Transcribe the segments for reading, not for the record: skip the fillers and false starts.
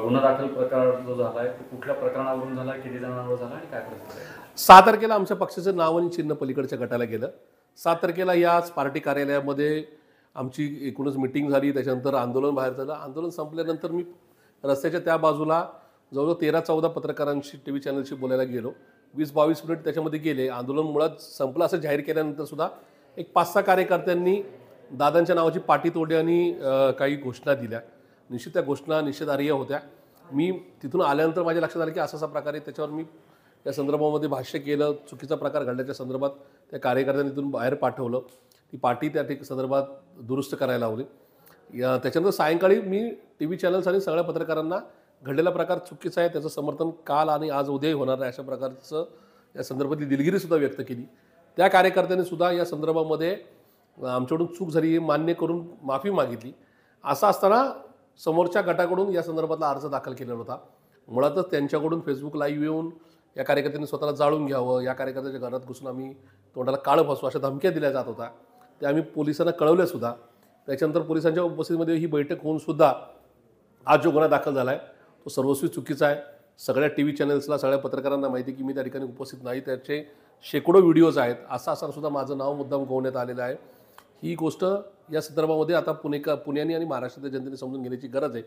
गुन्हा दाखल प्रकार जो झाला आहे कुठल्या प्रकरणावरून झाला, किती जणांवर झाला आणि काय परिस्थिती आहे? 6 तारखेला आमच्या पक्षाचं नाव आणि चिन्ह पलीकडच्या गटाला गेलं. 7 तारखेला याच पार्टी कार्यालयामध्ये आमची एकूणच मिटिंग झाली. त्याच्यानंतर आंदोलन बाहेर झालं. आंदोलन संपल्यानंतर मी रस्त्याच्या त्या बाजूला जवळजवळ 13-14 पत्रकारांशी TV चॅनलशी बोलायला गेलो. 20-22 मिनिट त्याच्यामध्ये गेले. आंदोलन मुळात संपलं असं जाहीर केल्यानंतर सुद्धा एक 5-6 कार्यकर्त्यांनी दादांच्या नावाची पाटी तोडली आणि काही घोषणा दिल्या. निश्चित त्या घोषणा निषेधार्ह होत्या. मी तिथून आल्यानंतर माझ्या लक्षात आलं की असा प्रकारे त्याच्यावर मी या संदर्भामध्ये भाष्य केलं. चुकीचा प्रकार घडल्याच्या संदर्भात त्या कार्यकर्त्यांनी तिथून बाहेर पाठवलं. ती पार्टी त्या संदर्भात दुरुस्त करायला लावली. त्याच्यानंतर सायंकाळी मी TV चॅनल्स आणि सगळ्या पत्रकारांना घडलेला प्रकार चुकीचा आहे, त्याचं समर्थन काल आणि आज उद्याही होणार आहे अशा प्रकारचं या संदर्भातली दिलगिरीसुद्धा व्यक्त केली. त्या कार्यकर्त्यांनी सुद्धा या संदर्भामध्ये आमच्याकडून चूक झाली हे मान्य करून माफी मागितली. असं असताना समोरच्या गटाकडून या संदर्भातला अर्ज दाखल केलेला होता. मुळातच त्यांच्याकडून फेसबुक लाईव्ह येऊन या कार्यकर्त्यांनी स्वतःला जाळून घ्यावं, या कार्यकर्त्याच्या घरात घुसून आम्ही तोंडाला काळं फसवू अशा धमक्या दिल्या जात होत्या. ते आम्ही पोलिसांना कळवल्यासुद्धा. त्याच्यानंतर पोलिसांच्या उपस्थितीमध्ये ही बैठक होऊन सुद्धा आज जो गुन्हा दाखल झाला आहे तो सर्वस्वी चुकीचा आहे. सगळ्या TV चॅनल्सला, सगळ्या पत्रकारांना माहिती की मी त्या ठिकाणी उपस्थित नाही. त्याचे शेकडो व्हिडिओज आहेत. असं असताना सुद्धा माझं नाव मुद्दाम गोवण्यात आलेलं आहे. ही गोष्ट या संदर्भामध्ये आता पुण्याने आणि महाराष्ट्रातील जनतेने समजून घेण्याची गरज आहे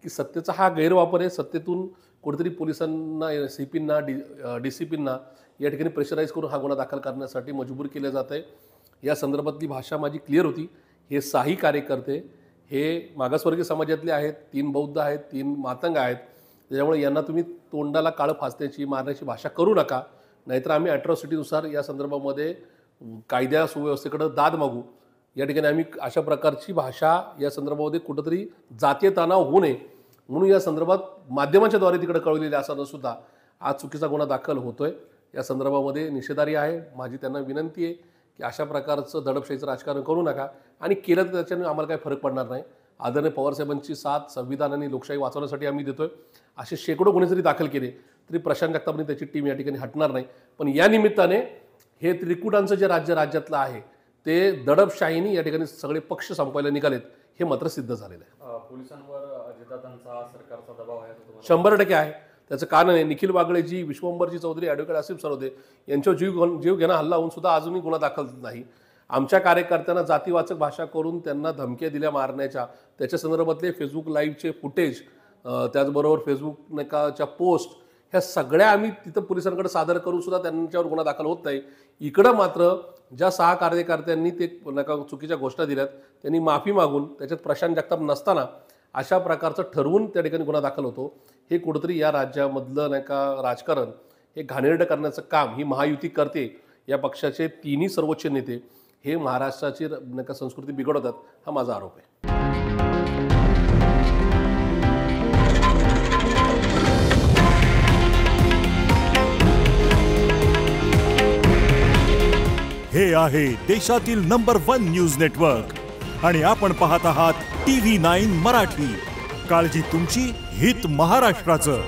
की सत्तेचा हा गैरवापर आहे. सत्तेतून कुठेतरी पोलिसांना, CPंना, DCPंना या ठिकाणी प्रेशराईज करून हा गुन्हा दाखल करण्यासाठी मजबूर केलं जात आहे. या संदर्भातली भाषा माझी क्लिअर होती. हे 6ही कार्यकर्ते हे मागासवर्गीय समाजातले आहेत. 3 बौद्ध आहेत, 3 मातंग आहेत. त्याच्यामुळे यांना तुम्ही तोंडाला काळं फासण्याची, मारण्याची भाषा करू नका. नाहीतर आम्ही ॲट्रॉसिटीनुसार या संदर्भामध्ये कायद्या सुव्यवस्थेकडे दाद मागू. या ठिकाणी आम्ही अशा प्रकारची भाषा या संदर्भामध्ये कुठंतरी जातीय तणाव होऊ नये म्हणून या संदर्भात माध्यमांच्या द्वारे तिकडे कळवलेले असताना सुद्धा आज चुकीचा गुन्हा दाखल होतोय. या संदर्भामध्ये निषेधार्ह आहे. माझी त्यांना विनंती आहे की अशा प्रकारचं दडपशाहीचं राजकारण करू नका आणि केलं तर त्याच्याने आम्हाला काही फरक पडणार नाही. आदरणीय पवारसाहेबांची साथ संविधान आणि लोकशाही वाचवण्यासाठी आम्ही देतोय. असे शेकडो गुन्हे जरी दाखल केले तरी प्रशांत जगताप त्याची टीम या ठिकाणी हटणार नाही. पण या निमित्ताने हे त्रिकुटांचं जे राज्यातलं आहे ते दडपशाहीने या ठिकाणी सगळे पक्ष संपवायला निघालेत हे मात्र सिद्ध झालेलं आहे. पोलिसांवर अजितदादांचा सरकारचा दबाव आहे 100% आहे. त्याचं कारण आहे निखिल बागळेजी, विश्वंभरजी चौधरी, ॲडव्होकेट आसिफ सरोदे यांच्यावर जीव घेणं हल्ला होऊन सुद्धा अजूनही गुन्हा दाखल नाही. आमच्या कार्यकर्त्यांना जातीवाचक भाषा करून त्यांना धमक्या दिल्या मारण्याच्या, त्याच्या संदर्भातले फेसबुक लाईव्हचे फुटेज, त्याचबरोबर फेसबुकच्या पोस्ट ह्या सगळ्या आम्ही तिथं पोलिसांकडे सादर करून सुद्धा त्यांच्यावर गुन्हा दाखल होत नाही. इकडं मात्र ज्या 6 कार्यकर्त्यांनी ते चुकीच्या घोषणा दिल्यात त्यांनी माफी मागून त्याच्यात प्रशांत जगताप नसताना अशा प्रकारचं ठरवून त्या ठिकाणी गुन्हा दाखल होतो. हे कुठंतरी या राज्यामधलं राजकारण हे घाणेरडं करण्याचं काम ही महायुती करते. या पक्षाचे 3ही सर्वोच्च नेते हे महाराष्ट्राची संस्कृती बिघडवतात हा माझा आरोप आहे. हे आहे देशातील नंबर 1 न्यूज नेटवर्क आणि आपण पाहत आहात TV9 मराठी. काळजी तुमची, हित महाराष्ट्राचं.